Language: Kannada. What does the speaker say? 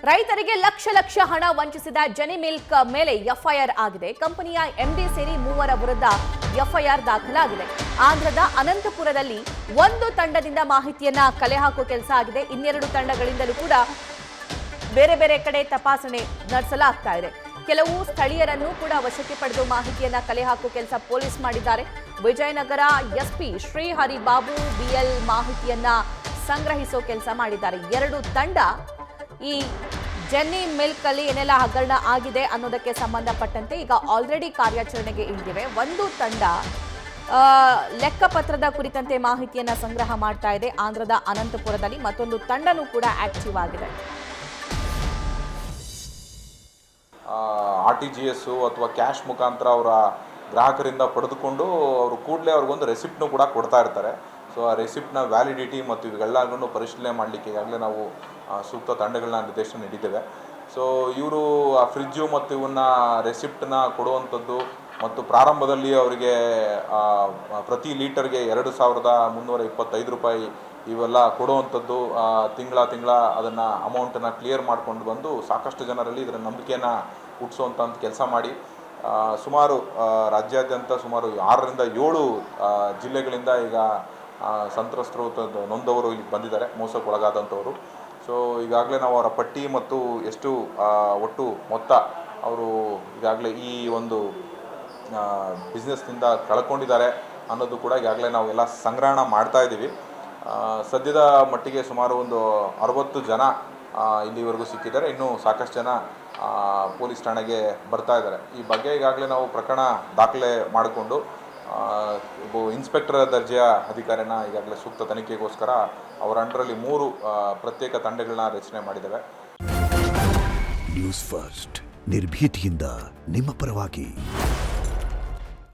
ರೈತರಿಗೆ ಲಕ್ಷ ಲಕ್ಷ ಹಣ ವಂಚಿಸಿದ ಜೆನಿ ಮಿಲ್ಕ್ ಮೇಲೆ ಎಫ್ಐಆರ್ ಆಗಿದೆ. ಕಂಪನಿಯ ಎಂಡಿ ಸೇರಿ 3 ವಿರುದ್ಧ ಎಫ್ಐಆರ್ ದಾಖಲಾಗಿದೆ. ಆಂಧ್ರದ ಅನಂತಪುರದಲ್ಲಿ ಒಂದು ತಂಡದಿಂದ ಮಾಹಿತಿಯನ್ನ ಕಲೆ ಹಾಕುವ ಕೆಲಸ ಆಗಿದೆ. ಇನ್ನೆರಡು ತಂಡಗಳಿಂದಲೂ ಕೂಡ ಬೇರೆ ಬೇರೆ ಕಡೆ ತಪಾಸಣೆ ನಡೆಸಲಾಗ್ತಾ ಇದೆ. ಕೆಲವು ಸ್ಥಳೀಯರನ್ನು ಕೂಡ ವಶಕ್ಕೆ ಪಡೆದು ಮಾಹಿತಿಯನ್ನ ಕಲೆ ಹಾಕುವ ಕೆಲಸ ಪೊಲೀಸ್ ಮಾಡಿದ್ದಾರೆ. ವಿಜಯನಗರ ಎಸ್ಪಿ ಶ್ರೀಹರಿ ಬಾಬು ಬಿಎಲ್ ಮಾಹಿತಿಯನ್ನ ಸಂಗ್ರಹಿಸೋ ಕೆಲಸ ಮಾಡಿದ್ದಾರೆ. 2 ತಂಡ ಈ ಜೆನ್ನಿ ಮಿಲ್ಕ್ ಅಲ್ಲಿ ಏನೆಲ್ಲ ಹಗರಣ ಆಗಿದೆ ಅನ್ನೋದಕ್ಕೆ ಸಂಬಂಧಪಟ್ಟಂತೆ ಈಗ ಆಲ್ರೆಡಿ ಕಾರ್ಯಾಚರಣೆಗೆ ಇಳಿದಿವೆ. ಒಂದು ತಂಡ ಲೆಕ್ಕಪತ್ರದ ಕುರಿತಂತೆ ಮಾಹಿತಿಯನ್ನ ಸಂಗ್ರಹ ಮಾಡ್ತಾ ಇದೆ ಆಂಧ್ರದ ಅನಂತಪುರದಲ್ಲಿ. ಮತ್ತೊಂದು ತಂಡನೂ ಕೂಡ ಆಕ್ಟಿವ್ ಆಗಿದೆ. RTGS ಅಥವಾ ಕ್ಯಾಶ್ ಮುಖಾಂತರ ಅವರ ಗ್ರಾಹಕರಿಂದ ಪಡೆದುಕೊಂಡು ಅವರು ಕೂಡಲೇ ಅವ್ರಿಗೊಂದು ರೆಸಿಪ್ಟ್ನು ಕೂಡ ಕೊಡ್ತಾ ಇರ್ತಾರೆ. ಸೊ ಆ ರೆಸಿಪ್ಟ್ನ ವ್ಯಾಲಿಡಿಟಿ ಮತ್ತು ಇವೆಲ್ಲವನ್ನು ಪರಿಶೀಲನೆ ಮಾಡಲಿಕ್ಕೆ ಈಗಾಗಲೇ ನಾವು ಸೂಕ್ತ ತಂಡಗಳನ್ನ ನಿರ್ದೇಶನ ನೀಡಿದ್ದೇವೆ. ಸೊ ಇವರು ಆ ಫ್ರಿಜ್ಜು ಮತ್ತು ಇವನ್ನ ರೆಸಿಪ್ಟನ್ನ ಕೊಡುವಂಥದ್ದು ಮತ್ತು ಪ್ರಾರಂಭದಲ್ಲಿ ಅವರಿಗೆ ಪ್ರತಿ ಲೀಟರ್ಗೆ 2,325 ರೂಪಾಯಿ ಇವೆಲ್ಲ ಕೊಡುವಂಥದ್ದು, ತಿಂಗಳ ಅದನ್ನು ಅಮೌಂಟನ್ನು ಕ್ಲಿಯರ್ ಮಾಡ್ಕೊಂಡು ಬಂದು ಸಾಕಷ್ಟು ಜನರಲ್ಲಿ ಇದರ ನಂಬಿಕೆಯನ್ನು ಹುಟ್ಟಿಸುವಂಥ ಕೆಲಸ ಮಾಡಿ ಸುಮಾರು ರಾಜ್ಯಾದ್ಯಂತ ಸುಮಾರು 6 ರಿಂದ 7 ಜಿಲ್ಲೆಗಳಿಂದ ಈಗ ಸಂತ್ರಸ್ತರು ನೊಂದವರು ಇಲ್ಲಿ ಬಂದಿದ್ದಾರೆ, ಮೋಸಕ್ಕೊಳಗಾದಂಥವರು. ಸೊ ಈಗಾಗಲೇ ನಾವು ಅವರ ಪಟ್ಟಿ ಮತ್ತು ಎಷ್ಟು ಒಟ್ಟು ಮೊತ್ತ ಅವರು ಈಗಾಗಲೇ ಈ ಒಂದು ಬಿಸ್ನೆಸ್ನಿಂದ ಕಳ್ಕೊಂಡಿದ್ದಾರೆ ಅನ್ನೋದು ಕೂಡ ಈಗಾಗಲೇ ನಾವು ಎಲ್ಲ ಸಂಗ್ರಹಣ ಮಾಡ್ತಾ ಇದ್ದೀವಿ. ಸದ್ಯದ ಮಟ್ಟಿಗೆ ಸುಮಾರು ಒಂದು 60 ಜನ ಇಲ್ಲಿವರೆಗೂ ಸಿಕ್ಕಿದ್ದಾರೆ. ಇನ್ನೂ ಸಾಕಷ್ಟು ಜನ ಪೊಲೀಸ್ ಠಾಣೆಗೆ ಬರ್ತಾ ಇದ್ದಾರೆ. ಈ ಬಗ್ಗೆ ಈಗಾಗಲೇ ನಾವು ಪ್ರಕರಣ ದಾಖಲೆ ಮಾಡಿಕೊಂಡು ಇನ್ಸ್ಪೆಕ್ಟರ್ ದರ್ಜೆಯ ಅಧಿಕಾರಿನ ಈಗಾಗಲೇ ಸೂಕ್ತ ತನಿಖೆಗೋಸ್ಕರ ಅವರ ಅಂಡರಲ್ಲಿ 3 ಪ್ರತ್ಯೇಕ ತಂಡಗಳನ್ನ ರಚನೆ ಮಾಡಿದ್ದೇವೆ. ನ್ಯೂಸ್ ಫಸ್ಟ್ ನಿರ್ಭೀತಿಯಿಂದ ನಿಮ್ಮ ಪರವಾಗಿ.